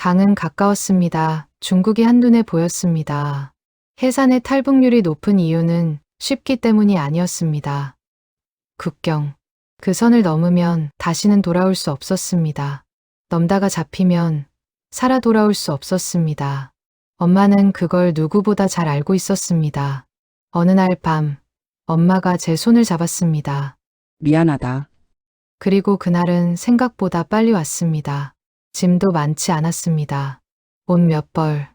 강은 가까웠습니다. 중국이 한눈에 보였습니다. 해산의 탈북률이 높은 이유는 쉽기 때문이 아니었습니다. 국경. 그 선을 넘으면 다시는 돌아올 수 없었습니다. 넘다가 잡히면 살아 돌아올 수 없었습니다. 엄마는 그걸 누구보다 잘 알고 있었습니다. 어느 날 밤, 엄마가 제 손을 잡았습니다. 미안하다. 그리고 그날은 생각보다 빨리 왔습니다. 짐도 많지 않았습니다. 옷 몇 벌,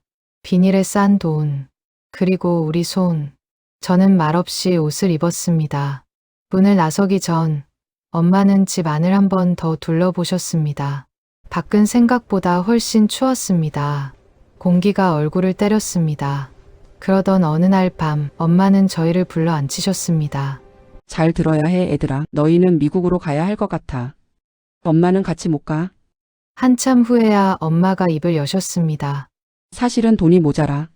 비닐에 싼 돈, 그리고 우리 손. 저는 말없이 옷을 입었습니다. 문을 나서기 전 엄마는 집 안을 한 번 더 둘러보셨습니다. 밖은 생각보다 훨씬 추웠습니다. 공기가 얼굴을 때렸습니다. 그러던 어느 날 밤 엄마는 저희를 불러 앉히셨습니다. 잘 들어야 해, 애들아. 너희는 미국으로 가야 할 것 같아. 엄마는 같이 못 가. 한참 후에야 엄마가 입을 여셨습니다. 사실은 돈이 모자라.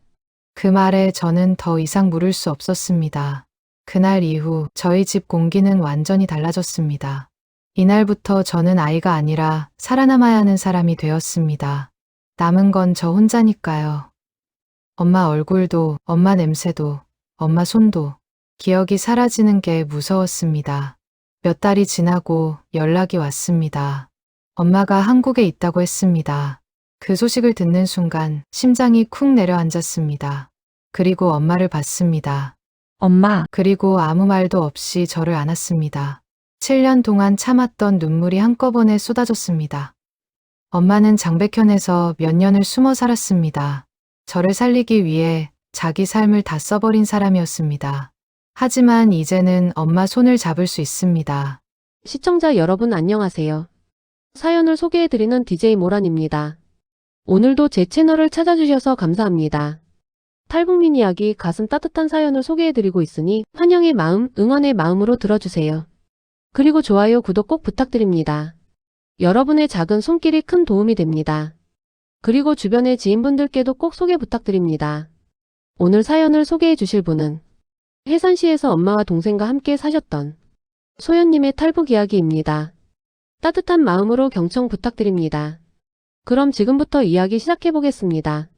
그 말에 저는 더 이상 물을 수 없었습니다. 그날 이후 저희 집 공기는 완전히 달라졌습니다. 이날부터 저는 아이가 아니라 살아남아야 하는 사람이 되었습니다. 남은 건 저 혼자니까요. 엄마 얼굴도, 엄마 냄새도, 엄마 손도, 기억이 사라지는 게 무서웠습니다. 몇 달이 지나고 연락이 왔습니다. 엄마가 한국에 있다고 했습니다. 그 소식을 듣는 순간 심장이 쿵 내려앉았습니다. 그리고 엄마를 봤습니다. 엄마, 그리고 아무 말도 없이 저를 안았습니다. 7년 동안 참았던 눈물이 한꺼번에 쏟아졌습니다. 엄마는 장백현에서 몇 년을 숨어 살았습니다. 저를 살리기 위해 자기 삶을 다 써버린 사람이었습니다. 하지만 이제는 엄마 손을 잡을 수 있습니다. 시청자 여러분 안녕하세요. 사연을 소개해드리는 DJ 모란입니다. 오늘도 제 채널을 찾아주셔서 감사합니다. 탈북민 이야기 가슴 따뜻한 사연을 소개해드리고 있으니 환영의 마음, 응원의 마음으로 들어주세요. 그리고 좋아요, 구독 꼭 부탁드립니다. 여러분의 작은 손길이 큰 도움이 됩니다. 그리고 주변의 지인분들께도 꼭 소개 부탁드립니다. 오늘 사연을 소개해 주실 분은 해산시에서 엄마와 동생과 함께 사셨던 소연님의 탈북 이야기입니다. 따뜻한 마음으로 경청 부탁드립니다. 그럼 지금부터 이야기 시작해 보겠습니다.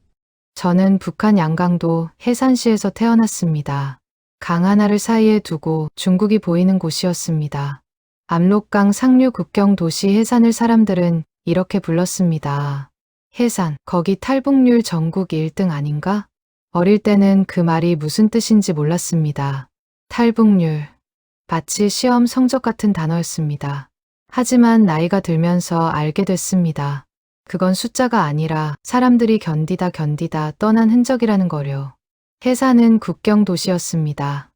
저는 북한 양강도 해산시에서 태어났습니다. 강 하나를 사이에 두고 중국이 보이는 곳이었습니다. 압록강 상류 국경 도시 해산을 사람들은 이렇게 불렀습니다. 해산, 거기 탈북률 전국 1등 아닌가? 어릴 때는 그 말이 무슨 뜻인지 몰랐습니다. 탈북률, 마치 시험 성적 같은 단어였습니다. 하지만 나이가 들면서 알게 됐습니다. 그건 숫자가 아니라 사람들이 견디다 떠난 흔적이라는 거요. 해산은 국경 도시였습니다.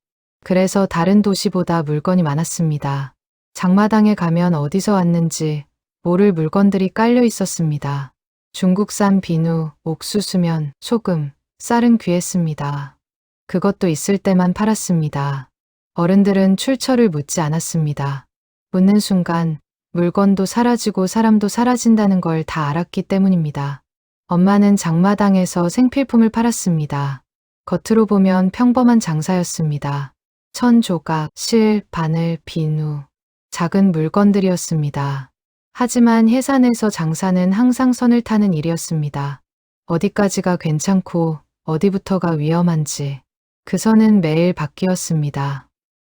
그래서 다른 도시보다 물건이 많았습니다. 장마당에 가면 어디서 왔는지 모를 물건들이 깔려 있었습니다. 중국산 비누, 옥수수면, 소금, 쌀은 귀했습니다. 그것도 있을 때만 팔았습니다. 어른들은 출처를 묻지 않았습니다. 묻는 순간 물건도 사라지고 사람도 사라진다는 걸 다 알았기 때문입니다. 엄마는 장마당에서 생필품을 팔았습니다. 겉으로 보면 평범한 장사였습니다. 천 조각, 실, 바늘, 비누, 작은 물건들이었습니다. 하지만 해산에서 장사는 항상 선을 타는 일이었습니다. 어디까지가 괜찮고 어디부터가 위험한지 그 선은 매일 바뀌었습니다.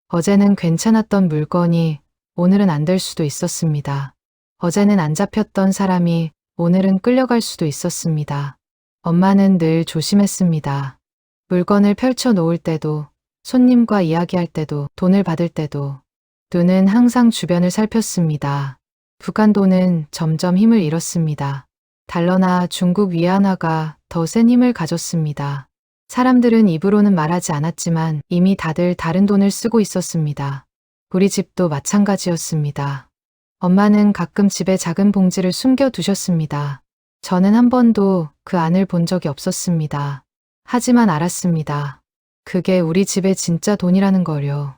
어제는 괜찮았던 물건이 오늘은 안 될 수도 있었습니다. 어제는 안 잡혔던 사람이 오늘은 끌려갈 수도 있었습니다. 엄마는 늘 조심했습니다. 물건을 펼쳐 놓을 때도, 손님과 이야기할 때도, 돈을 받을 때도 눈은 항상 주변을 살폈습니다. 북한 돈은 점점 힘을 잃었습니다. 달러나 중국 위안화가 더 센 힘을 가졌습니다. 사람들은 입으로는 말하지 않았지만 이미 다들 다른 돈을 쓰고 있었습니다. 우리 집도 마찬가지였습니다. 엄마는 가끔 집에 작은 봉지를 숨겨 두셨습니다. 저는 한 번도 그 안을 본 적이 없었습니다. 하지만 알았습니다. 그게 우리 집의 진짜 돈이라는 걸요.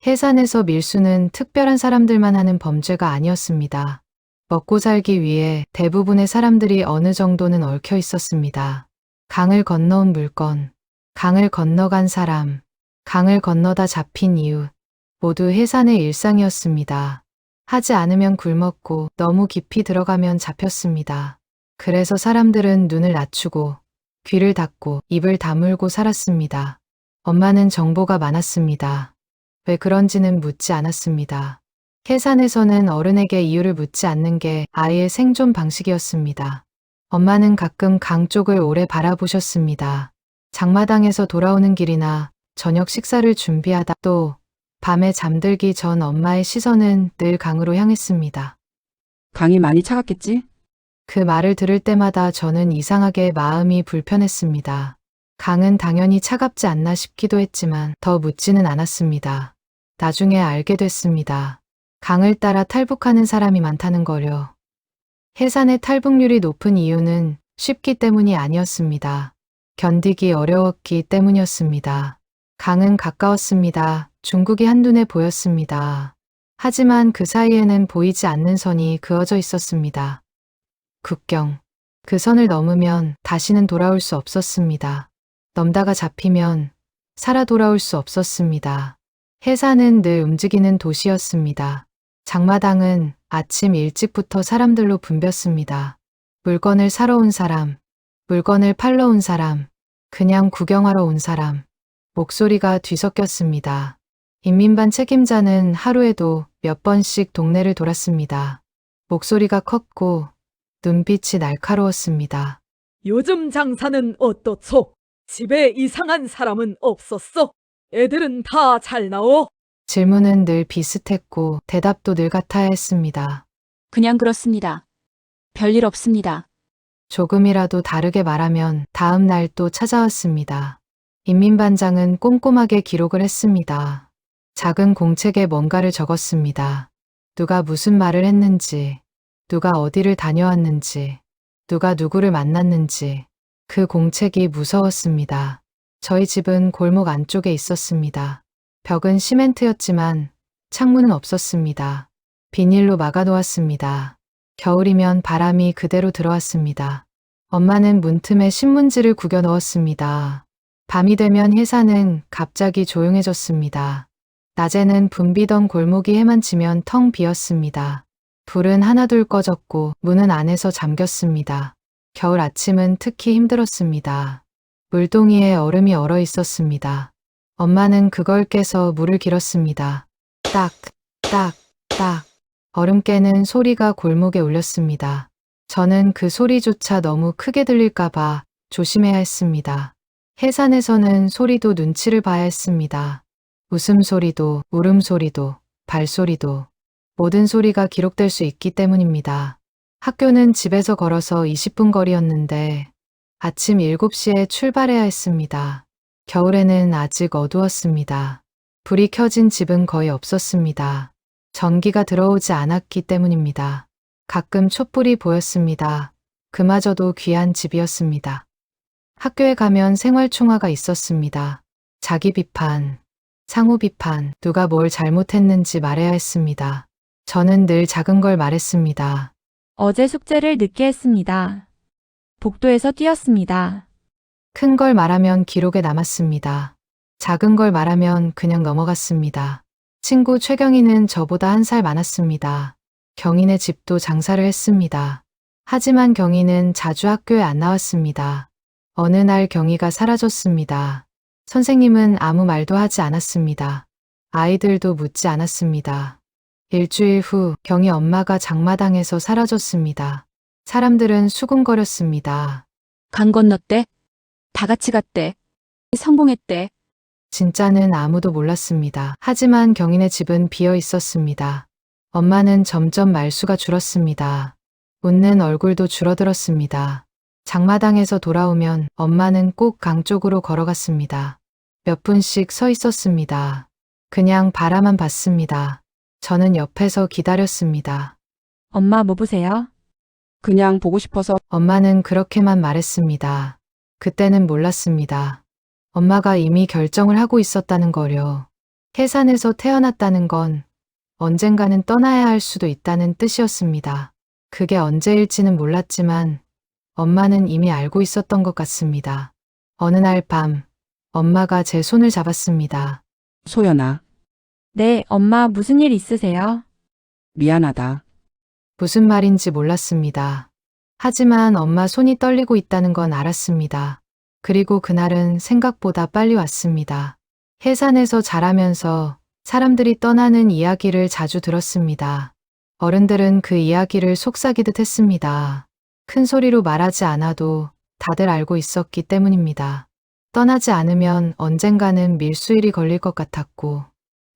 해산에서 밀수는 특별한 사람들만 하는 범죄가 아니었습니다. 먹고 살기 위해 대부분의 사람들이 어느 정도는 얽혀 있었습니다. 강을 건너온 물건, 강을 건너간 사람, 강을 건너다 잡힌 이웃, 모두 해산의 일상이었습니다. 하지 않으면 굶었고 너무 깊이 들어가면 잡혔습니다. 그래서 사람들은 눈을 낮추고 귀를 닫고 입을 다물고 살았습니다. 엄마는 정보가 많았습니다. 왜 그런지는 묻지 않았습니다. 해산에서는 어른에게 이유를 묻지 않는 게 아이의 생존 방식이었습니다. 엄마는 가끔 강 쪽을 오래 바라보셨습니다. 장마당에서 돌아오는 길이나 저녁 식사를 준비하다 또 밤에 잠들기 전 엄마의 시선은 늘 강으로 향했습니다. 강이 많이 차갑겠지? 그 말을 들을 때마다 저는 이상하게 마음이 불편했습니다. 강은 당연히 차갑지 않나 싶기도 했지만 더 묻지는 않았습니다. 나중에 알게 됐습니다. 강을 따라 탈북하는 사람이 많다는 거요. 해산의 탈북률이 높은 이유는 쉽기 때문이 아니었습니다. 견디기 어려웠기 때문이었습니다. 강은 가까웠습니다. 중국이 한눈에 보였습니다. 하지만 그 사이에는 보이지 않는 선이 그어져 있었습니다. 국경. 그 선을 넘으면 다시는 돌아올 수 없었습니다. 넘다가 잡히면 살아 돌아올 수 없었습니다. 해산은 늘 움직이는 도시였습니다. 장마당은 아침 일찍부터 사람들로 붐볐습니다. 물건을 사러 온 사람, 물건을 팔러 온 사람, 그냥 구경하러 온 사람. 목소리가 뒤섞였습니다. 인민반 책임자는 하루에도 몇 번씩 동네를 돌았습니다. 목소리가 컸고 눈빛이 날카로웠습니다. 요즘 장사는 어떻소? 집에 이상한 사람은 없었어? 애들은 다 잘 나오? 질문은 늘 비슷했고 대답도 늘 같아야 했습니다. 그냥 그렇습니다. 별일 없습니다. 조금이라도 다르게 말하면 다음 날 또 찾아왔습니다. 인민반장은 꼼꼼하게 기록을 했습니다. 작은 공책에 뭔가를 적었습니다. 누가 무슨 말을 했는지, 누가 어디를 다녀왔는지, 누가 누구를 만났는지. 그 공책이 무서웠습니다. 저희 집은 골목 안쪽에 있었습니다. 벽은 시멘트였지만 창문은 없었습니다. 비닐로 막아놓았습니다. 겨울이면 바람이 그대로 들어왔습니다. 엄마는 문틈에 신문지를 구겨 넣었습니다. 밤이 되면 해산은 갑자기 조용해졌습니다. 낮에는 붐비던 골목이 해만 지면 텅 비었습니다. 불은 하나둘 꺼졌고 문은 안에서 잠겼습니다. 겨울 아침은 특히 힘들었습니다. 물동이에 얼음이 얼어 있었습니다. 엄마는 그걸 깨서 물을 길었습니다. 딱, 딱, 딱. 얼음 깨는 소리가 골목에 울렸습니다. 저는 그 소리조차 너무 크게 들릴까봐 조심해야 했습니다. 해산에서는 소리도 눈치를 봐야 했습니다. 웃음소리도, 울음소리도, 발소리도, 모든 소리가 기록될 수 있기 때문입니다. 학교는 집에서 걸어서 20분 거리였는데 아침 7시에 출발해야 했습니다. 겨울에는 아직 어두웠습니다. 불이 켜진 집은 거의 없었습니다. 전기가 들어오지 않았기 때문입니다. 가끔 촛불이 보였습니다. 그마저도 귀한 집이었습니다. 학교에 가면 생활총화가 있었습니다. 자기 비판, 상호 비판, 누가 뭘 잘못했는지 말해야 했습니다. 저는 늘 작은 걸 말했습니다. 어제 숙제를 늦게 했습니다. 복도에서 뛰었습니다. 큰 걸 말하면 기록에 남았습니다. 작은 걸 말하면 그냥 넘어갔습니다. 친구 최경희는 저보다 1살 많았습니다. 경희네 집도 장사를 했습니다. 하지만 경희는 자주 학교에 안 나왔습니다. 어느 날 경희가 사라졌습니다. 선생님은 아무 말도 하지 않았습니다. 아이들도 묻지 않았습니다. 일주일 후 경희 엄마가 장마당에서 사라졌습니다. 사람들은 수군거렸습니다. 강 건넜대. 다 같이 갔대. 성공했대. 진짜는 아무도 몰랐습니다. 하지만 경희네 집은 비어 있었습니다. 엄마는 점점 말수가 줄었습니다. 웃는 얼굴도 줄어들었습니다. 장마당에서 돌아오면 엄마는 꼭 강 쪽으로 걸어갔습니다. 몇 분씩 서 있었습니다. 그냥 바라만 봤습니다. 저는 옆에서 기다렸습니다. 엄마 뭐 보세요? 그냥 보고 싶어서. 엄마는 그렇게만 말했습니다. 그때는 몰랐습니다. 엄마가 이미 결정을 하고 있었다는 거요. 해산에서 태어났다는 건 언젠가는 떠나야 할 수도 있다는 뜻이었습니다. 그게 언제일지는 몰랐지만 엄마는 이미 알고 있었던 것 같습니다. 어느 날 밤, 엄마가 제 손을 잡았습니다. 소연아, 네, 엄마 무슨 일 있으세요? 미안하다. 무슨 말인지 몰랐습니다. 하지만 엄마 손이 떨리고 있다는 건 알았습니다. 그리고 그날은 생각보다 빨리 왔습니다. 해산에서 자라면서 사람들이 떠나는 이야기를 자주 들었습니다. 어른들은 그 이야기를 속삭이듯 했습니다. 큰 소리로 말하지 않아도 다들 알고 있었기 때문입니다. 떠나지 않으면 언젠가는 밀수일이 걸릴 것 같았고,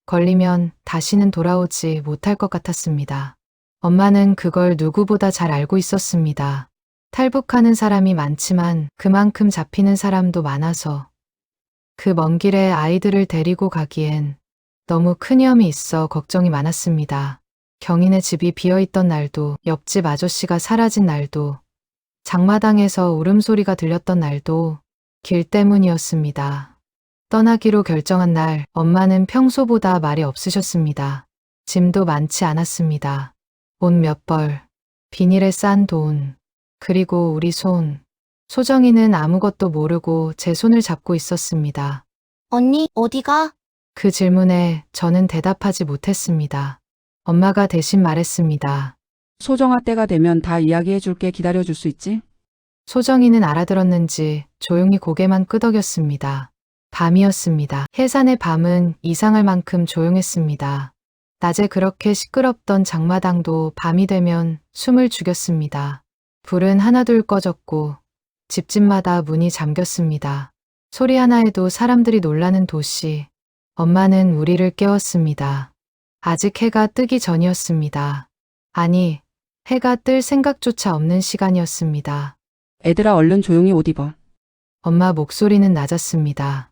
걸리면 다시는 돌아오지 못할 것 같았습니다. 엄마는 그걸 누구보다 잘 알고 있었습니다. 탈북하는 사람이 많지만 그만큼 잡히는 사람도 많아서 그 먼 길에 아이들을 데리고 가기엔 너무 큰 위험이 있어 걱정이 많았습니다. 경인의 집이 비어있던 날도, 옆집 아저씨가 사라진 날도, 장마당에서 울음소리가 들렸던 날도 길 때문이었습니다. 떠나기로 결정한 날, 엄마는 평소보다 말이 없으셨습니다. 짐도 많지 않았습니다. 옷 몇 벌, 비닐에 싼 돈, 그리고 우리 손. 소정이는 아무것도 모르고 제 손을 잡고 있었습니다. 언니, 어디가? 그 질문에 저는 대답하지 못했습니다. 엄마가 대신 말했습니다. 소정아, 때가 되면 다 이야기해줄게. 기다려줄 수 있지? 소정이는 알아들었는지 조용히 고개만 끄덕였습니다. 밤이었습니다. 해산의 밤은 이상할 만큼 조용했습니다. 낮에 그렇게 시끄럽던 장마당도 밤이 되면 숨을 죽였습니다. 불은 하나둘 꺼졌고 집집마다 문이 잠겼습니다. 소리 하나에도 사람들이 놀라는 도시. 엄마는 우리를 깨웠습니다. 아직 해가 뜨기 전이었습니다. 아니, 해가 뜰 생각조차 없는 시간이었습니다. 애들아, 얼른 조용히 옷 입어. 엄마 목소리는 낮았습니다.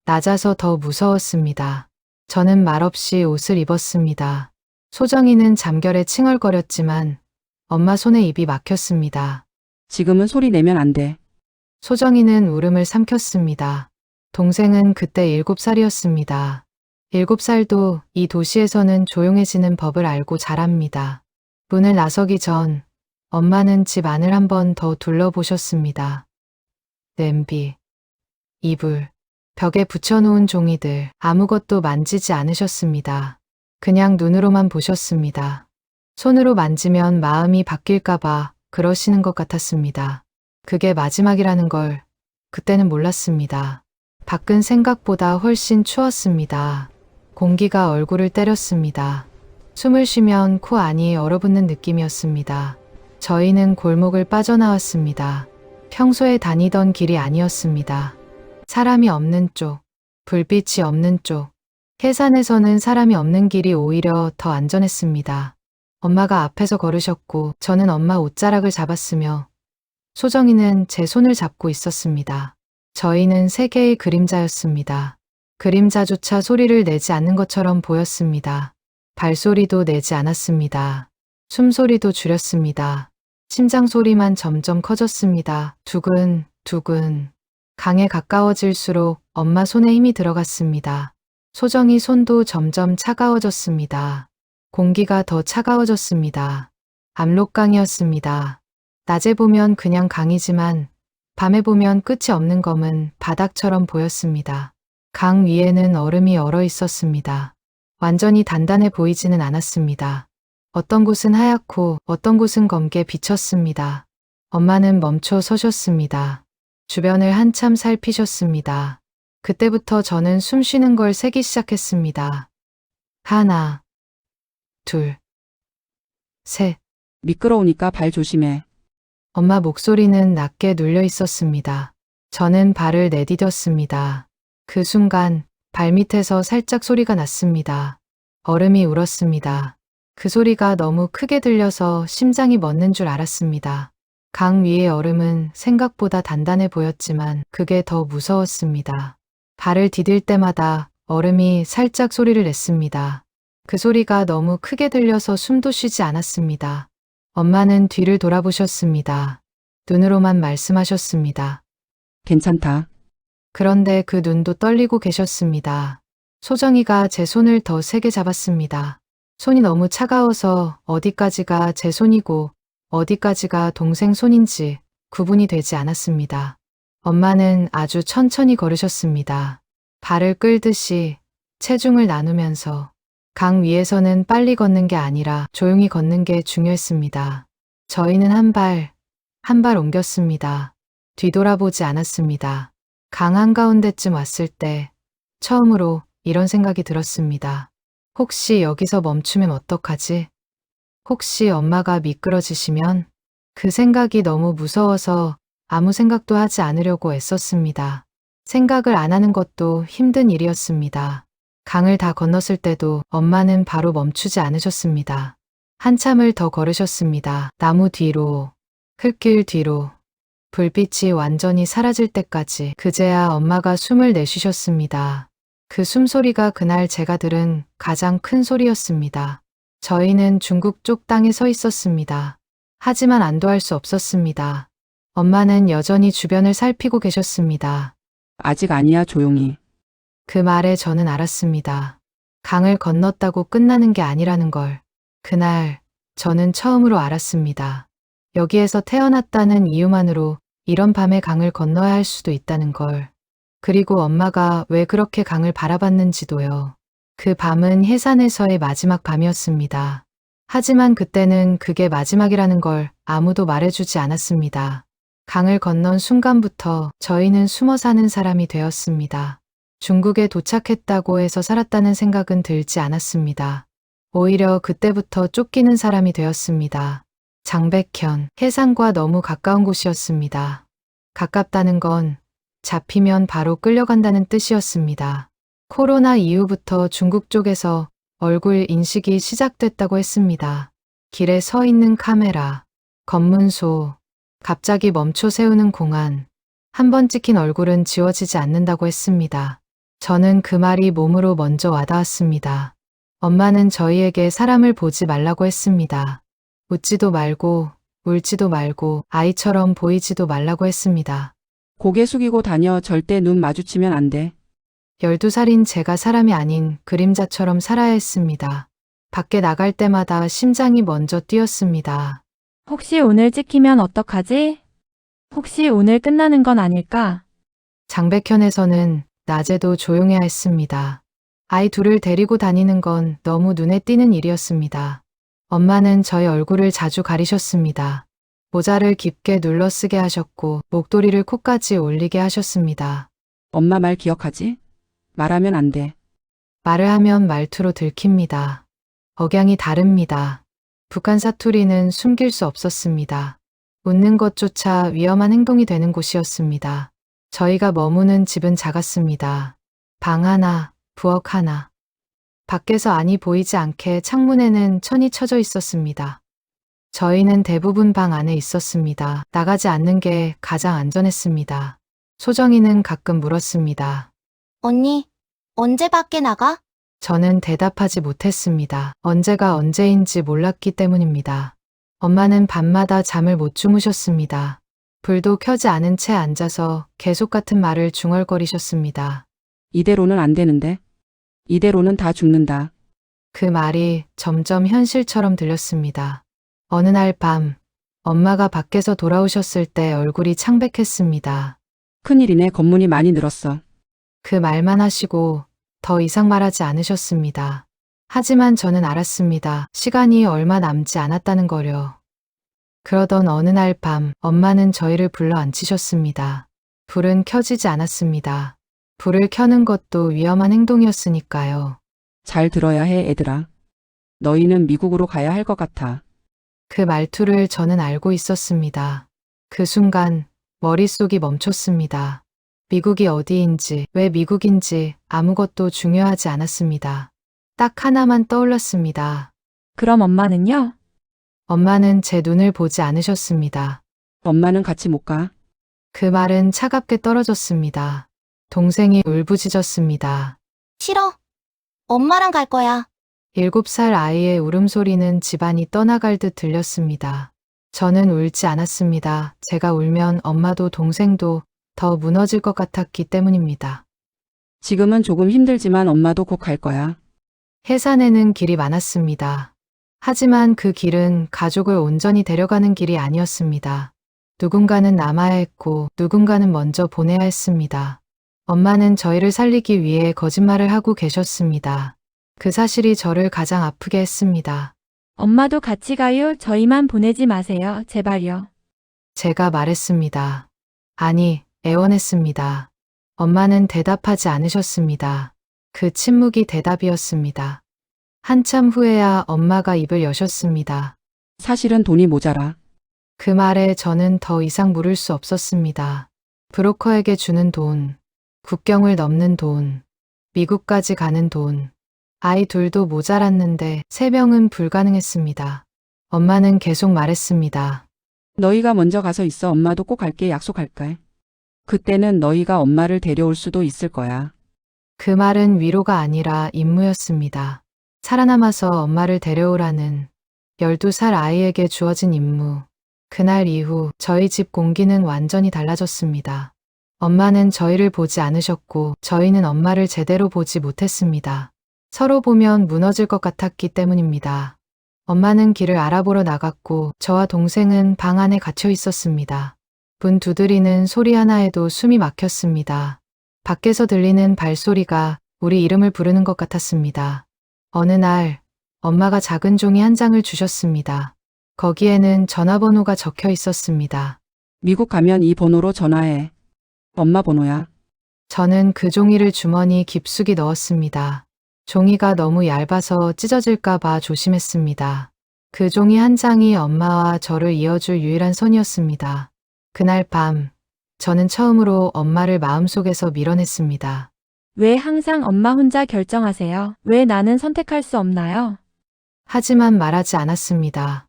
낮아서 더 무서웠습니다. 저는 말없이 옷을 입었습니다. 소정이는 잠결에 칭얼거렸지만 엄마 손에 입이 막혔습니다. 지금은 소리 내면 안 돼. 소정이는 울음을 삼켰습니다. 동생은 그때 7살이었습니다. 7살도 이 도시에서는 조용해지는 법을 알고 자랍니다. 문을 나서기 전 엄마는 집 안을 한 번 더 둘러보셨습니다. 냄비, 이불, 벽에 붙여놓은 종이들 아무것도 만지지 않으셨습니다. 그냥 눈으로만 보셨습니다. 손으로 만지면 마음이 바뀔까봐 그러시는 것 같았습니다. 그게 마지막이라는 걸 그때는 몰랐습니다. 밖은 생각보다 훨씬 추웠습니다. 공기가 얼굴을 때렸습니다. 숨을 쉬면 코 안이 얼어붙는 느낌이었습니다. 저희는 골목을 빠져나왔습니다. 평소에 다니던 길이 아니었습니다. 사람이 없는 쪽, 불빛이 없는 쪽. 해산에서는 사람이 없는 길이 오히려 더 안전했습니다. 엄마가 앞에서 걸으셨고 저는 엄마 옷자락을 잡았으며 소정이는 제 손을 잡고 있었습니다. 저희는 세 개의 그림자였습니다. 그림자조차 소리를 내지 않는 것처럼 보였습니다. 발소리도 내지 않았습니다. 숨소리도 줄였습니다. 심장 소리만 점점 커졌습니다. 두근, 두근. 강에 가까워질수록 엄마 손에 힘이 들어갔습니다. 소정이 손도 점점 차가워졌습니다. 공기가 더 차가워졌습니다. 압록강이었습니다. 낮에 보면 그냥 강이지만 밤에 보면 끝이 없는 검은 바닥처럼 보였습니다. 강 위에는 얼음이 얼어 있었습니다. 완전히 단단해 보이지는 않았습니다. 어떤 곳은 하얗고 어떤 곳은 검게 비쳤습니다. 엄마는 멈춰 서셨습니다. 주변을 한참 살피셨습니다. 그때부터 저는 숨 쉬는 걸 세기 시작했습니다. 하나, 둘, 셋. 미끄러우니까 발 조심해. 엄마 목소리는 낮게 눌려 있었습니다. 저는 발을 내디뎠습니다. 그 순간 발밑에서 살짝 소리가 났습니다. 얼음이 울었습니다. 그 소리가 너무 크게 들려서 심장이 멎는 줄 알았습니다. 강 위의 얼음은 생각보다 단단해 보였지만 그게 더 무서웠습니다. 발을 디딜 때마다 얼음이 살짝 소리를 냈습니다. 그 소리가 너무 크게 들려서 숨도 쉬지 않았습니다. 엄마는 뒤를 돌아보셨습니다. 눈으로만 말씀하셨습니다. 괜찮다. 그런데 그 눈도 떨리고 계셨습니다. 소정이가 제 손을 더 세게 잡았습니다. 손이 너무 차가워서 어디까지가 제 손이고 어디까지가 동생 손인지 구분이 되지 않았습니다. 엄마는 아주 천천히 걸으셨습니다. 발을 끌듯이 체중을 나누면서 강 위에서는 빨리 걷는 게 아니라 조용히 걷는 게 중요했습니다. 저희는 한 발, 한 발 옮겼습니다. 뒤돌아보지 않았습니다. 강 한가운데쯤 왔을 때 처음으로 이런 생각이 들었습니다. 혹시 여기서 멈추면 어떡하지? 혹시 엄마가 미끄러지시면? 그 생각이 너무 무서워서 아무 생각도 하지 않으려고 애썼습니다. 생각을 안 하는 것도 힘든 일이었습니다. 강을 다 건넜을 때도 엄마는 바로 멈추지 않으셨습니다. 한참을 더 걸으셨습니다. 나무 뒤로, 흙길 뒤로, 불빛이 완전히 사라질 때까지 그제야 엄마가 숨을 내쉬셨습니다. 그 숨소리가 그날 제가 들은 가장 큰 소리였습니다. 저희는 중국 쪽 땅에 서 있었습니다. 하지만 안도할 수 없었습니다. 엄마는 여전히 주변을 살피고 계셨습니다. 아직 아니야, 조용히. 그 말에 저는 알았습니다. 강을 건넜다고 끝나는 게 아니라는 걸. 그날 저는 처음으로 알았습니다. 여기에서 태어났다는 이유만으로 이런 밤에 강을 건너야 할 수도 있다는 걸. 그리고 엄마가 왜 그렇게 강을 바라봤는지도요. 그 밤은 해산에서의 마지막 밤이었습니다. 하지만 그때는 그게 마지막이라는 걸 아무도 말해주지 않았습니다. 강을 건넌 순간부터 저희는 숨어 사는 사람이 되었습니다. 중국에 도착했다고 해서 살았다는 생각은 들지 않았습니다. 오히려 그때부터 쫓기는 사람이 되었습니다. 장백현, 해상과 너무 가까운 곳이었습니다. 가깝다는 건 잡히면 바로 끌려간다는 뜻이었습니다. 코로나 이후부터 중국 쪽에서 얼굴 인식이 시작됐다고 했습니다. 길에 서 있는 카메라, 검문소, 갑자기 멈춰 세우는 공안, 한 번 찍힌 얼굴은 지워지지 않는다고 했습니다. 저는 그 말이 몸으로 먼저 와닿았습니다. 엄마는 저희에게 사람을 보지 말라고 했습니다. 웃지도 말고, 울지도 말고, 아이처럼 보이지도 말라고 했습니다. 고개 숙이고 다녀. 절대 눈 마주치면 안 돼. 12살인 제가 사람이 아닌 그림자처럼 살아야 했습니다. 밖에 나갈 때마다 심장이 먼저 뛰었습니다. 혹시 오늘 찍히면 어떡하지? 혹시 오늘 끝나는 건 아닐까? 장백현에서는 낮에도 조용해야 했습니다. 아이 둘을 데리고 다니는 건 너무 눈에 띄는 일이었습니다. 엄마는 저희 얼굴을 자주 가리셨습니다. 모자를 깊게 눌러 쓰게 하셨고 목도리를 코까지 올리게 하셨습니다. 엄마 말 기억하지? 말하면 안 돼. 말을 하면 말투로 들킵니다. 억양이 다릅니다. 북한 사투리는 숨길 수 없었습니다. 웃는 것조차 위험한 행동이 되는 곳이었습니다. 저희가 머무는 집은 작았습니다. 방 하나, 부엌 하나. 밖에서 안이 보이지 않게 창문에는 천이 쳐져 있었습니다. 저희는 대부분 방 안에 있었습니다. 나가지 않는 게 가장 안전했습니다. 소정이는 가끔 물었습니다. 언니, 언제 밖에 나가? 저는 대답하지 못했습니다. 언제가 언제인지 몰랐기 때문입니다. 엄마는 밤마다 잠을 못 주무셨습니다. 불도 켜지 않은 채 앉아서 계속 같은 말을 중얼거리셨습니다. 이대로는 안 되는데. 이대로는 다 죽는다. 그 말이 점점 현실처럼 들렸습니다. 어느 날 밤, 엄마가 밖에서 돌아오셨을 때 얼굴이 창백했습니다. 큰일이네. 검문이 많이 늘었어. 그 말만 하시고 더 이상 말하지 않으셨습니다. 하지만 저는 알았습니다. 시간이 얼마 남지 않았다는 거려. 그러던 어느 날 밤, 엄마는 저희를 불러 앉히셨습니다. 불은 켜지지 않았습니다. 불을 켜는 것도 위험한 행동이었으니까요. 잘 들어야 해, 애들아. 너희는 미국으로 가야 할 것 같아. 그 말투를 저는 알고 있었습니다. 그 순간 머릿속이 멈췄습니다. 미국이 어디인지, 왜 미국인지 아무것도 중요하지 않았습니다. 딱 하나만 떠올랐습니다. 그럼 엄마는요? 엄마는 제 눈을 보지 않으셨습니다. 엄마는 같이 못 가. 그 말은 차갑게 떨어졌습니다. 동생이 울부짖었습니다. 싫어. 엄마랑 갈 거야. 7살 아이의 울음소리는 집안이 떠나갈 듯 들렸습니다. 저는 울지 않았습니다. 제가 울면 엄마도 동생도 더 무너질 것 같았기 때문입니다. 지금은 조금 힘들지만 엄마도 곧 갈 거야. 해산에는 길이 많았습니다. 하지만 그 길은 가족을 온전히 데려가는 길이 아니었습니다. 누군가는 남아야 했고 누군가는 먼저 보내야 했습니다. 엄마는 저희를 살리기 위해 거짓말을 하고 계셨습니다. 그 사실이 저를 가장 아프게 했습니다. 엄마도 같이 가요. 저희만 보내지 마세요. 제발요. 제가 말했습니다. 아니, 애원했습니다. 엄마는 대답하지 않으셨습니다. 그 침묵이 대답이었습니다. 한참 후에야 엄마가 입을 여셨습니다. 사실은 돈이 모자라. 그 말에 저는 더 이상 물을 수 없었습니다. 브로커에게 주는 돈, 국경을 넘는 돈, 미국까지 가는 돈. 아이 둘도 모자랐는데 3명은 불가능했습니다. 엄마는 계속 말했습니다. 너희가 먼저 가서 있어. 엄마도 꼭 갈게. 약속할까? 그때는 너희가 엄마를 데려올 수도 있을 거야. 그 말은 위로가 아니라 임무였습니다. 살아남아서 엄마를 데려오라는 12살 아이에게 주어진 임무. 그날 이후 저희 집 공기는 완전히 달라졌습니다. 엄마는 저희를 보지 않으셨고 저희는 엄마를 제대로 보지 못했습니다. 서로 보면 무너질 것 같았기 때문입니다. 엄마는 길을 알아보러 나갔고 저와 동생은 방 안에 갇혀 있었습니다. 문 두드리는 소리 하나에도 숨이 막혔습니다. 밖에서 들리는 발소리가 우리 이름을 부르는 것 같았습니다. 어느 날 엄마가 작은 종이 한 장을 주셨습니다. 거기에는 전화번호가 적혀 있었습니다. 미국 가면 이 번호로 전화해. 엄마 번호야. 저는 그 종이를 주머니 깊숙이 넣었습니다. 종이가 너무 얇아서 찢어질까봐 조심했습니다. 그 종이 한 장이 엄마와 저를 이어줄 유일한 선이었습니다. 그날 밤, 저는 처음으로 엄마를 마음속에서 밀어냈습니다. 왜 항상 엄마 혼자 결정하세요? 왜 나는 선택할 수 없나요? 하지만 말하지 않았습니다.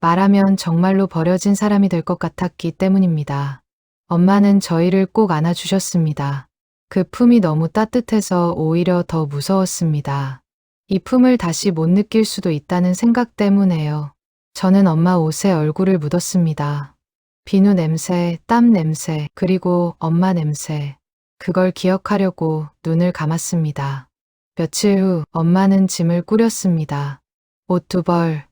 말하면 정말로 버려진 사람이 될 것 같았기 때문입니다. 엄마는 저희를 꼭 안아주셨습니다. 그 품이 너무 따뜻해서 오히려 더 무서웠습니다. 이 품을 다시 못 느낄 수도 있다는 생각 때문에요. 저는 엄마 옷에 얼굴을 묻었습니다. 비누 냄새, 땀 냄새, 그리고 엄마 냄새. 그걸 기억하려고 눈을 감았습니다. 며칠 후 엄마는 짐을 꾸렸습니다. 옷 2벌,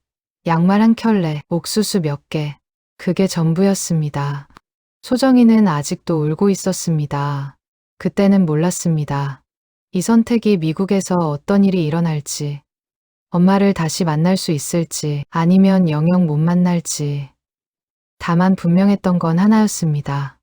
양말 1켤레, 옥수수 몇 개. 그게 전부였습니다. 소정이는 아직도 울고 있었습니다. 그때는 몰랐습니다. 이 선택이 미국에서 어떤 일이 일어날지, 엄마를 다시 만날 수 있을지, 아니면 영영 못 만날지. 다만 분명했던 건 하나였습니다.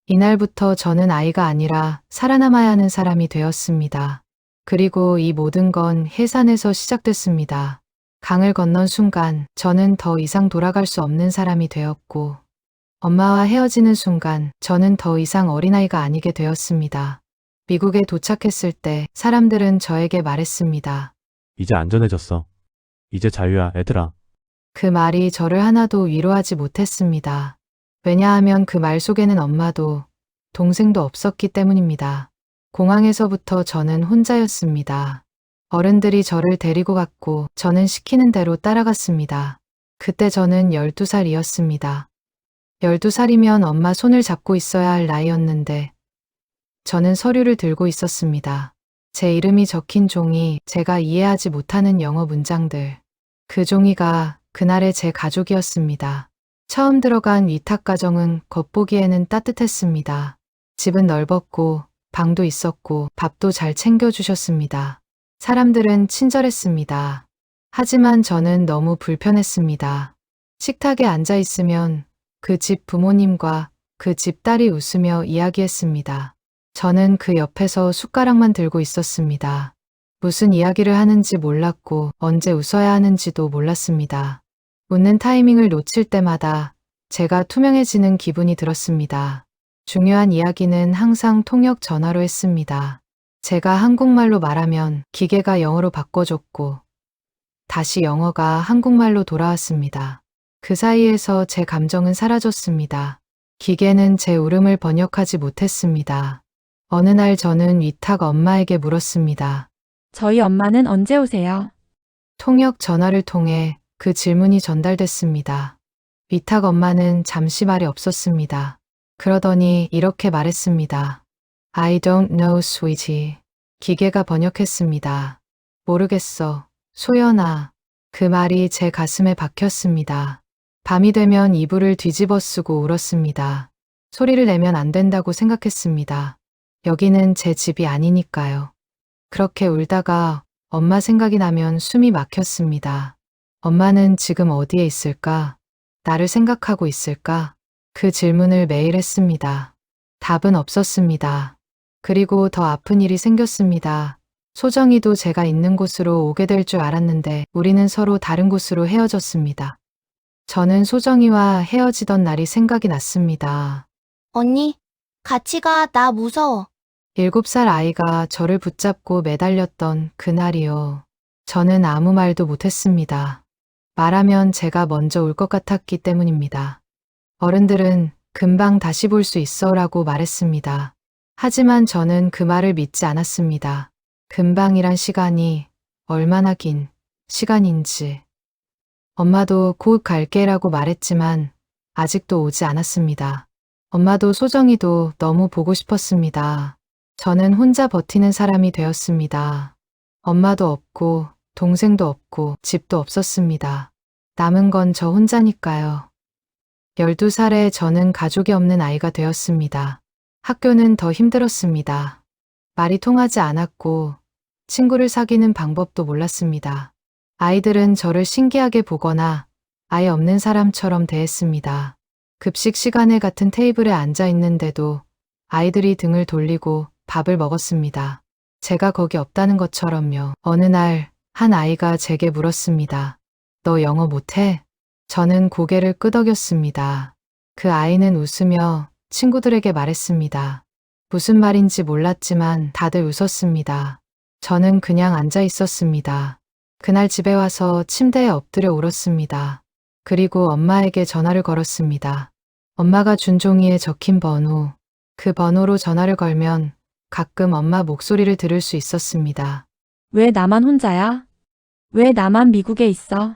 이날부터 저는 아이가 아니라 살아남아야 하는 사람이 되었습니다. 그리고 이 모든 건 해산에서 시작됐습니다. 강을 건넌 순간 저는 더 이상 돌아갈 수 없는 사람이 되었고, 엄마와 헤어지는 순간 저는 더 이상 어린아이가 아니게 되었습니다. 미국에 도착했을 때 사람들은 저에게 말했습니다. 이제 안전해졌어. 이제 자유야, 애들아. 그 말이 저를 하나도 위로하지 못했습니다. 왜냐하면 그 말 속에는 엄마도 동생도 없었기 때문입니다. 공항에서부터 저는 혼자였습니다. 어른들이 저를 데리고 갔고 저는 시키는 대로 따라갔습니다. 그때 저는 12살이었습니다. 12살이면 엄마 손을 잡고 있어야 할 나이였는데 저는 서류를 들고 있었습니다. 제 이름이 적힌 종이, 제가 이해하지 못하는 영어 문장들. 그 종이가 그날의 제 가족이었습니다. 처음 들어간 위탁가정은 겉보기에는 따뜻했습니다. 집은 넓었고 방도 있었고 밥도 잘 챙겨주셨습니다. 사람들은 친절했습니다. 하지만 저는 너무 불편했습니다. 식탁에 앉아 있으면 그 집 부모님과 그 집 딸이 웃으며 이야기했습니다. 저는 그 옆에서 숟가락만 들고 있었습니다. 무슨 이야기를 하는지 몰랐고 언제 웃어야 하는지도 몰랐습니다. 웃는 타이밍을 놓칠 때마다 제가 투명해지는 기분이 들었습니다. 중요한 이야기는 항상 통역 전화로 했습니다. 제가 한국말로 말하면 기계가 영어로 바꿔줬고 다시 영어가 한국말로 돌아왔습니다. 그 사이에서 제 감정은 사라졌습니다. 기계는 제 울음을 번역하지 못했습니다. 어느 날 저는 위탁 엄마에게 물었습니다. 저희 엄마는 언제 오세요? 통역 전화를 통해 그 질문이 전달됐습니다. 위탁 엄마는 잠시 말이 없었습니다. 그러더니 이렇게 말했습니다. I don't know, sweetie. 기계가 번역했습니다. 모르겠어, 소연아. 그 말이 제 가슴에 박혔습니다. 밤이 되면 이불을 뒤집어 쓰고 울었습니다. 소리를 내면 안 된다고 생각했습니다. 여기는 제 집이 아니니까요. 그렇게 울다가 엄마 생각이 나면 숨이 막혔습니다. 엄마는 지금 어디에 있을까? 나를 생각하고 있을까? 그 질문을 매일 했습니다. 답은 없었습니다. 그리고 더 아픈 일이 생겼습니다. 소정이도 제가 있는 곳으로 오게 될 줄 알았는데 우리는 서로 다른 곳으로 헤어졌습니다. 저는 소정이와 헤어지던 날이 생각이 났습니다. 언니, 같이 가. 나 무서워. 7살 아이가 저를 붙잡고 매달렸던 그날이요. 저는 아무 말도 못했습니다. 말하면 제가 먼저 울 것 같았기 때문입니다. 어른들은 금방 다시 볼 수 있어라고 말했습니다. 하지만 저는 그 말을 믿지 않았습니다. 금방이란 시간이 얼마나 긴 시간인지. 엄마도 곧 갈게라고 말했지만 아직도 오지 않았습니다. 엄마도 소정이도 너무 보고 싶었습니다. 저는 혼자 버티는 사람이 되었습니다. 엄마도 없고 동생도 없고 집도 없었습니다. 남은 건 저 혼자니까요. 12살에 저는 가족이 없는 아이가 되었습니다. 학교는 더 힘들었습니다. 말이 통하지 않았고 친구를 사귀는 방법도 몰랐습니다. 아이들은 저를 신기하게 보거나 아예 없는 사람처럼 대했습니다. 급식 시간에 같은 테이블에 앉아 있는데도 아이들이 등을 돌리고 밥을 먹었습니다. 제가 거기 없다는 것처럼요. 어느 날 한 아이가 제게 물었습니다. 너 영어 못해? 저는 고개를 끄덕였습니다. 그 아이는 웃으며 친구들에게 말했습니다. 무슨 말인지 몰랐지만 다들 웃었습니다. 저는 그냥 앉아 있었습니다. 그날 집에 와서 침대에 엎드려 울었습니다. 그리고 엄마에게 전화를 걸었습니다. 엄마가 준 종이에 적힌 번호. 그 번호로 전화를 걸면 가끔 엄마 목소리를 들을 수 있었습니다. 왜 나만 혼자야? 왜 나만 미국에 있어?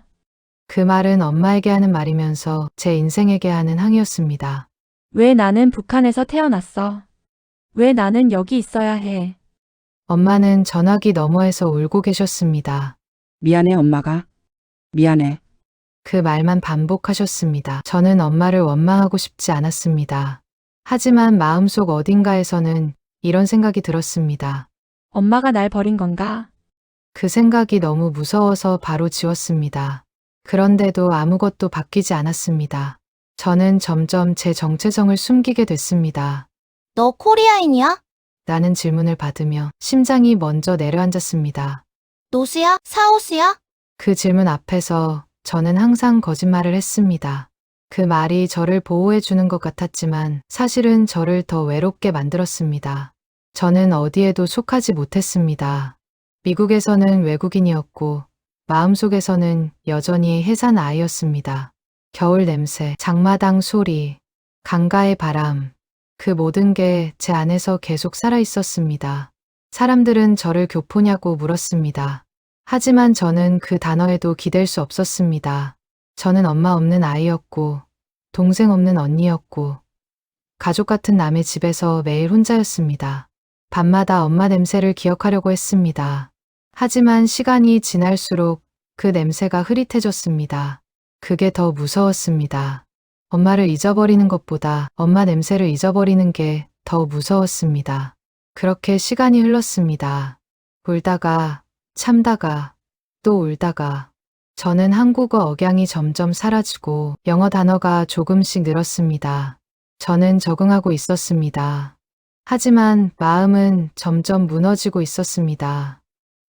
그 말은 엄마에게 하는 말이면서 제 인생에게 하는 항의였습니다. 왜 나는 북한에서 태어났어? 왜 나는 여기 있어야 해? 엄마는 전화기 너머에서 울고 계셨습니다. 미안해, 엄마가. 미안해. 그 말만 반복하셨습니다. 저는 엄마를 원망하고 싶지 않았습니다. 하지만 마음속 어딘가에서는 이런 생각이 들었습니다. 엄마가 날 버린 건가? 그 생각이 너무 무서워서 바로 지웠습니다. 그런데도 아무것도 바뀌지 않았습니다. 저는 점점 제 정체성을 숨기게 됐습니다. 너 코리아인이야? 라는 질문을 받으며 심장이 먼저 내려앉았습니다. 노스야? 사오스야? 그 질문 앞에서 저는 항상 거짓말을 했습니다. 그 말이 저를 보호해 주는 것 같았지만 사실은 저를 더 외롭게 만들었습니다. 저는 어디에도 속하지 못했습니다. 미국에서는 외국인이었고 마음속에서는 여전히 해산 아이였습니다. 겨울 냄새, 장마당 소리, 강가의 바람, 그 모든 게 제 안에서 계속 살아 있었습니다. 사람들은 저를 교포냐고 물었습니다. 하지만 저는 그 단어에도 기댈 수 없었습니다. 저는 엄마 없는 아이였고, 동생 없는 언니였고, 가족 같은 남의 집에서 매일 혼자였습니다. 밤마다 엄마 냄새를 기억하려고 했습니다. 하지만 시간이 지날수록 그 냄새가 흐릿해졌습니다. 그게 더 무서웠습니다. 엄마를 잊어버리는 것보다 엄마 냄새를 잊어버리는 게 더 무서웠습니다. 그렇게 시간이 흘렀습니다. 울다가, 참다가, 또 울다가. 저는 한국어 억양이 점점 사라지고 영어 단어가 조금씩 늘었습니다. 저는 적응하고 있었습니다. 하지만 마음은 점점 무너지고 있었습니다.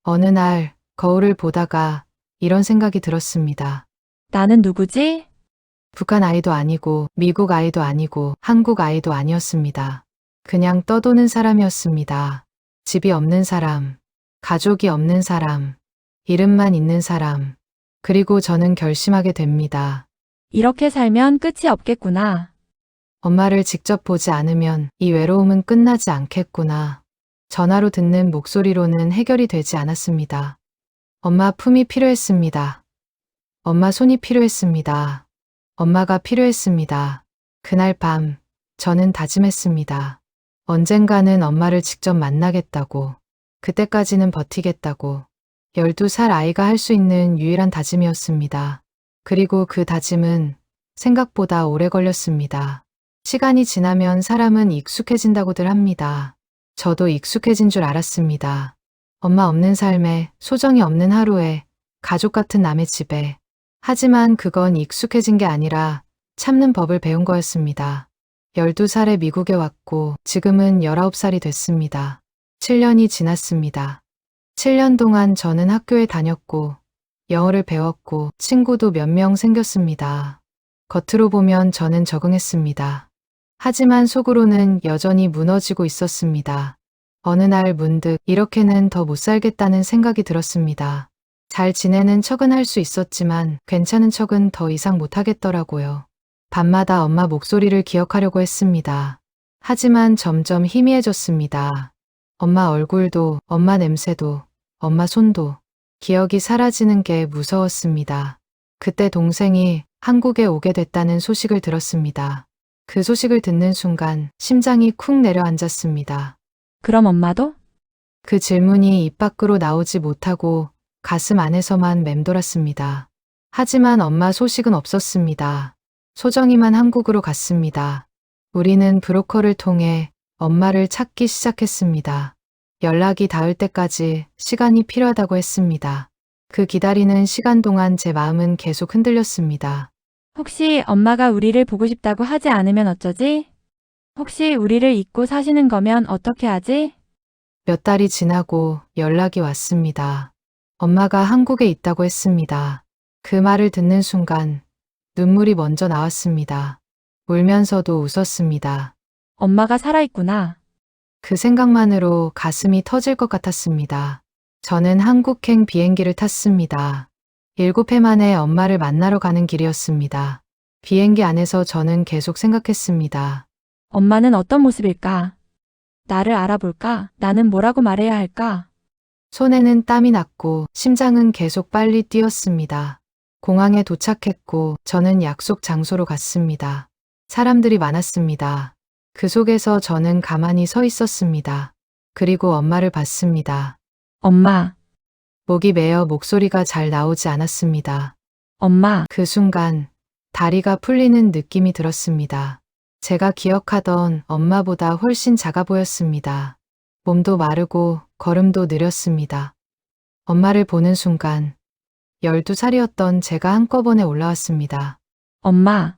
어느 날 거울을 보다가 이런 생각이 들었습니다. 나는 누구지? 북한 아이도 아니고 미국 아이도 아니고 한국 아이도 아니었습니다. 그냥 떠도는 사람이었습니다. 집이 없는 사람, 가족이 없는 사람, 이름만 있는 사람. 그리고 저는 결심하게 됩니다. 이렇게 살면 끝이 없겠구나. 엄마를 직접 보지 않으면 이 외로움은 끝나지 않겠구나. 전화로 듣는 목소리로는 해결이 되지 않았습니다. 엄마 품이 필요했습니다. 엄마 손이 필요했습니다. 엄마가 필요했습니다. 그날 밤 저는 다짐했습니다. 언젠가는 엄마를 직접 만나겠다고. 그때까지는 버티겠다고. 12살 아이가 할 수 있는 유일한 다짐이었습니다. 그리고 그 다짐은 생각보다 오래 걸렸습니다. 시간이 지나면 사람은 익숙해진다고들 합니다. 저도 익숙해진 줄 알았습니다. 엄마 없는 삶에, 소정이 없는 하루에, 가족 같은 남의 집에. 하지만 그건 익숙해진 게 아니라 참는 법을 배운 거였습니다. 12살에 미국에 왔고 지금은 19살이 됐습니다. 7년이 지났습니다. 7년 동안 저는 학교에 다녔고 영어를 배웠고 친구도 몇 명 생겼습니다. 겉으로 보면 저는 적응했습니다. 하지만 속으로는 여전히 무너지고 있었습니다. 어느 날 문득 이렇게는 더 못 살겠다는 생각이 들었습니다. 잘 지내는 척은 할 수 있었지만 괜찮은 척은 더 이상 못하겠더라고요. 밤마다 엄마 목소리를 기억하려고 했습니다. 하지만 점점 희미해졌습니다. 엄마 얼굴도, 엄마 냄새도, 엄마 손도, 기억이 사라지는 게 무서웠습니다. 그때 동생이 한국에 오게 됐다는 소식을 들었습니다. 그 소식을 듣는 순간 심장이 쿵 내려앉았습니다. 그럼 엄마도? 그 질문이 입 밖으로 나오지 못하고 가슴 안에서만 맴돌았습니다. 하지만 엄마 소식은 없었습니다. 소정이만 한국으로 갔습니다. 우리는 브로커를 통해 엄마를 찾기 시작했습니다. 연락이 닿을 때까지 시간이 필요하다고 했습니다. 그 기다리는 시간 동안 제 마음은 계속 흔들렸습니다. 혹시 엄마가 우리를 보고 싶다고 하지 않으면 어쩌지? 혹시 우리를 잊고 사시는 거면 어떻게 하지? 몇 달이 지나고 연락이 왔습니다. 엄마가 한국에 있다고 했습니다. 그 말을 듣는 순간 눈물이 먼저 나왔습니다. 울면서도 웃었습니다. 엄마가 살아있구나. 그 생각만으로 가슴이 터질 것 같았습니다. 저는 한국행 비행기를 탔습니다. 7해 만에 엄마를 만나러 가는 길이었습니다. 비행기 안에서 저는 계속 생각했습니다. 엄마는 어떤 모습일까? 나를 알아볼까? 나는 뭐라고 말해야 할까? 손에는 땀이 났고 심장은 계속 빨리 뛰었습니다. 공항에 도착했고 저는 약속 장소로 갔습니다. 사람들이 많았습니다. 그 속에서 저는 가만히 서 있었습니다. 그리고 엄마를 봤습니다. 엄마, 목이 메어 목소리가 잘 나오지 않았습니다. 엄마, 그 순간 다리가 풀리는 느낌이 들었습니다. 제가 기억하던 엄마보다 훨씬 작아 보였습니다. 몸도 마르고 걸음도 느렸습니다. 엄마를 보는 순간 12살이었던 제가 한꺼번에 올라왔습니다. 엄마,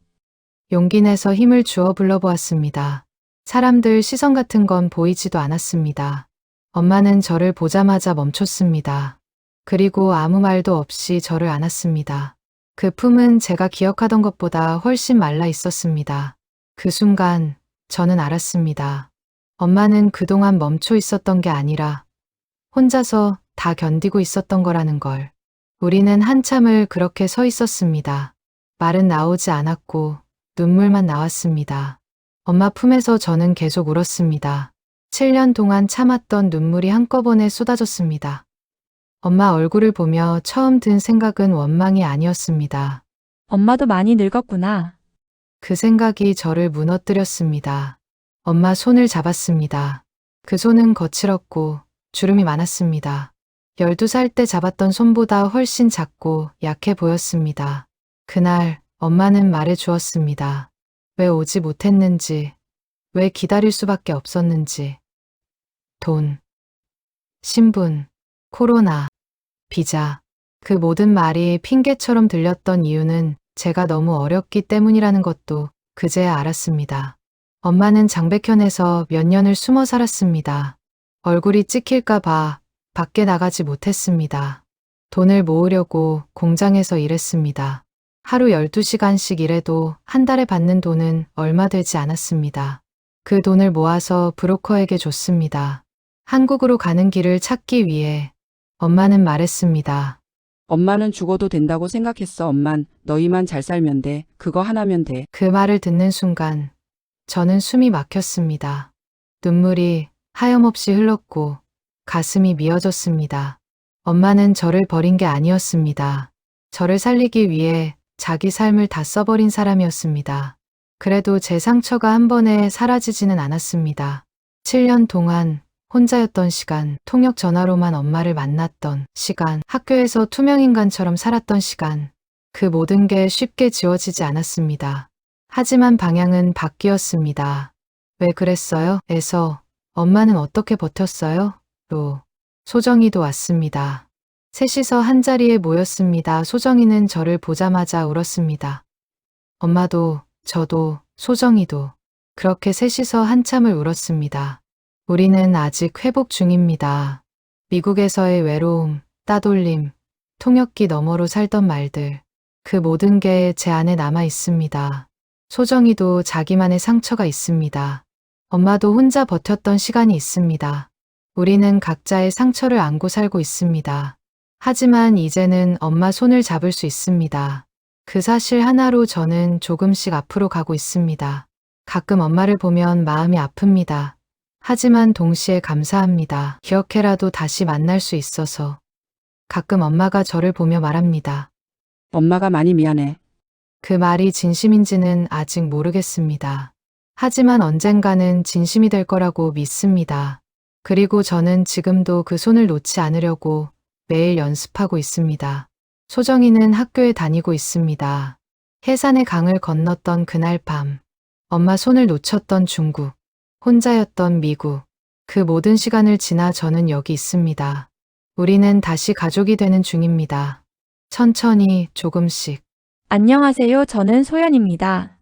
용기 내서 힘을 주어 불러보았습니다. 사람들 시선 같은 건 보이지도 않았습니다. 엄마는 저를 보자마자 멈췄습니다. 그리고 아무 말도 없이 저를 안았습니다. 그 품은 제가 기억하던 것보다 훨씬 말라 있었습니다. 그 순간 저는 알았습니다. 엄마는 그동안 멈춰 있었던 게 아니라 혼자서 다 견디고 있었던 거라는 걸. 우리는 한참을 그렇게 서 있었습니다. 말은 나오지 않았고 눈물만 나왔습니다. 엄마 품에서 저는 계속 울었습니다. 7년 동안 참았던 눈물이 한꺼번에 쏟아졌습니다. 엄마 얼굴을 보며 처음 든 생각은 원망이 아니었습니다. 엄마도 많이 늙었구나. 그 생각이 저를 무너뜨렸습니다. 엄마 손을 잡았습니다. 그 손은 거칠었고 주름이 많았습니다. 12살 때 잡았던 손보다 훨씬 작고 약해 보였습니다. 그날 엄마는 말해 주었습니다. 왜 오지 못했는지, 왜 기다릴 수밖에 없었는지. 돈, 신분, 코로나, 비자. 그 모든 말이 핑계처럼 들렸던 이유는 제가 너무 어렸기 때문이라는 것도 그제야 알았습니다. 엄마는 장백현에서 몇 년을 숨어 살았습니다. 얼굴이 찍힐까봐 밖에 나가지 못했습니다. 돈을 모으려고 공장에서 일했습니다. 하루 12시간씩 일해도 한 달에 받는 돈은 얼마 되지 않았습니다. 그 돈을 모아서 브로커에게 줬습니다. 한국으로 가는 길을 찾기 위해 엄마는 말했습니다. 엄마는 죽어도 된다고 생각했어. 엄만 너희만 잘 살면 돼. 그거 하나면 돼. 그 말을 듣는 순간 저는 숨이 막혔습니다. 눈물이 하염없이 흘렀고 가슴이 미어졌습니다. 엄마는 저를 버린 게 아니었습니다. 저를 살리기 위해 자기 삶을 다 써버린 사람이었습니다. 그래도 제 상처가 한 번에 사라지지는 않았습니다. 7년 동안 혼자였던 시간, 통역 전화로만 엄마를 만났던 시간, 학교에서 투명인간처럼 살았던 시간, 그 모든 게 쉽게 지워지지 않았습니다. 하지만 방향은 바뀌었습니다. 왜 그랬어요? 에서 엄마는 어떻게 버텼어요? 로 소정이도 왔습니다. 셋이서 한자리에 모였습니다. 소정이는 저를 보자마자 울었습니다. 엄마도 저도, 소정이도 그렇게 셋이서 한참을 울었습니다. 우리는 아직 회복 중입니다. 미국에서의 외로움, 따돌림, 통역기 너머로 살던 말들, 그 모든 게 제 안에 남아 있습니다. 소정이도 자기만의 상처가 있습니다. 엄마도 혼자 버텼던 시간이 있습니다. 우리는 각자의 상처를 안고 살고 있습니다. 하지만 이제는 엄마 손을 잡을 수 있습니다. 그 사실 하나로 저는 조금씩 앞으로 가고 있습니다. 가끔 엄마를 보면 마음이 아픕니다. 하지만 동시에 감사합니다. 기억해라도 다시 만날 수 있어서. 가끔 엄마가 저를 보며 말합니다. 엄마가 많이 미안해. 그 말이 진심인지는 아직 모르겠습니다. 하지만 언젠가는 진심이 될 거라고 믿습니다. 그리고 저는 지금도 그 손을 놓지 않으려고 매일 연습하고 있습니다. 소정이는 학교에 다니고 있습니다. 해산의 강을 건넜던 그날 밤, 엄마 손을 놓쳤던 중국, 혼자였던 미국, 그 모든 시간을 지나 저는 여기 있습니다. 우리는 다시 가족이 되는 중입니다. 천천히, 조금씩. 안녕하세요. 저는 소연입니다.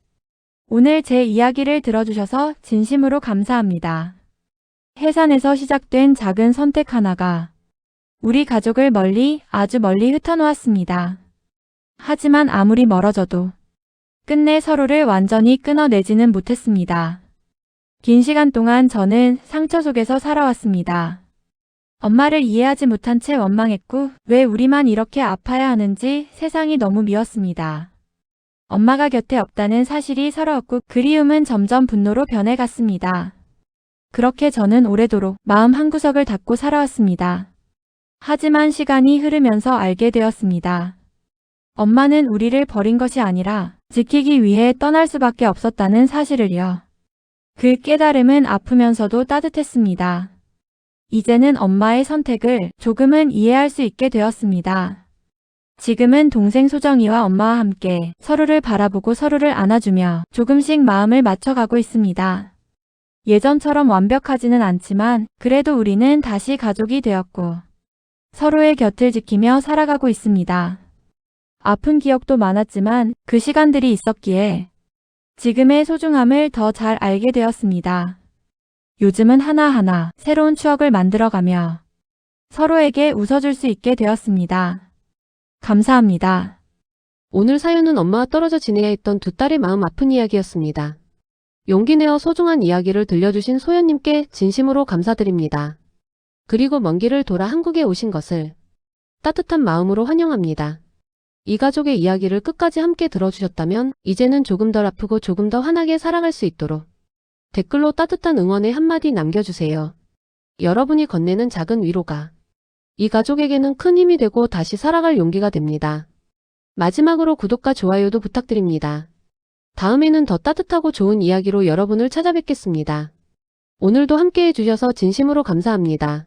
오늘 제 이야기를 들어주셔서 진심으로 감사합니다. 해산에서 시작된 작은 선택 하나가 우리 가족을 멀리, 아주 멀리 흩어놓았습니다. 하지만 아무리 멀어져도 끝내 서로를 완전히 끊어내지는 못했습니다. 긴 시간 동안 저는 상처 속에서 살아왔습니다. 엄마를 이해하지 못한 채 원망했고 왜 우리만 이렇게 아파야 하는지 세상이 너무 미웠습니다. 엄마가 곁에 없다는 사실이 서러웠고 그리움은 점점 분노로 변해갔습니다. 그렇게 저는 오래도록 마음 한구석을 닫고 살아왔습니다. 하지만 시간이 흐르면서 알게 되었습니다. 엄마는 우리를 버린 것이 아니라 지키기 위해 떠날 수밖에 없었다는 사실을요. 그 깨달음은 아프면서도 따뜻했습니다. 이제는 엄마의 선택을 조금은 이해할 수 있게 되었습니다. 지금은 동생 소정이와 엄마와 함께 서로를 바라보고 서로를 안아주며 조금씩 마음을 맞춰가고 있습니다. 예전처럼 완벽하지는 않지만 그래도 우리는 다시 가족이 되었고 서로의 곁을 지키며 살아가고 있습니다. 아픈 기억도 많았지만 그 시간들이 있었기에 지금의 소중함을 더 잘 알게 되었습니다. 요즘은 하나하나 새로운 추억을 만들어가며 서로에게 웃어줄 수 있게 되었습니다. 감사합니다. 오늘 사연은 엄마와 떨어져 지내야 했던 두 딸의 마음 아픈 이야기였습니다. 용기 내어 소중한 이야기를 들려주신 소연님께 진심으로 감사드립니다. 그리고 먼 길을 돌아 한국에 오신 것을 따뜻한 마음으로 환영합니다. 이 가족의 이야기를 끝까지 함께 들어주셨다면 이제는 조금 덜 아프고 조금 더 환하게 살아갈 수 있도록 댓글로 따뜻한 응원의 한마디 남겨주세요. 여러분이 건네는 작은 위로가 이 가족에게는 큰 힘이 되고 다시 살아갈 용기가 됩니다. 마지막으로 구독과 좋아요도 부탁드립니다. 다음에는 더 따뜻하고 좋은 이야기로 여러분을 찾아뵙겠습니다. 오늘도 함께 해주셔서 진심으로 감사합니다.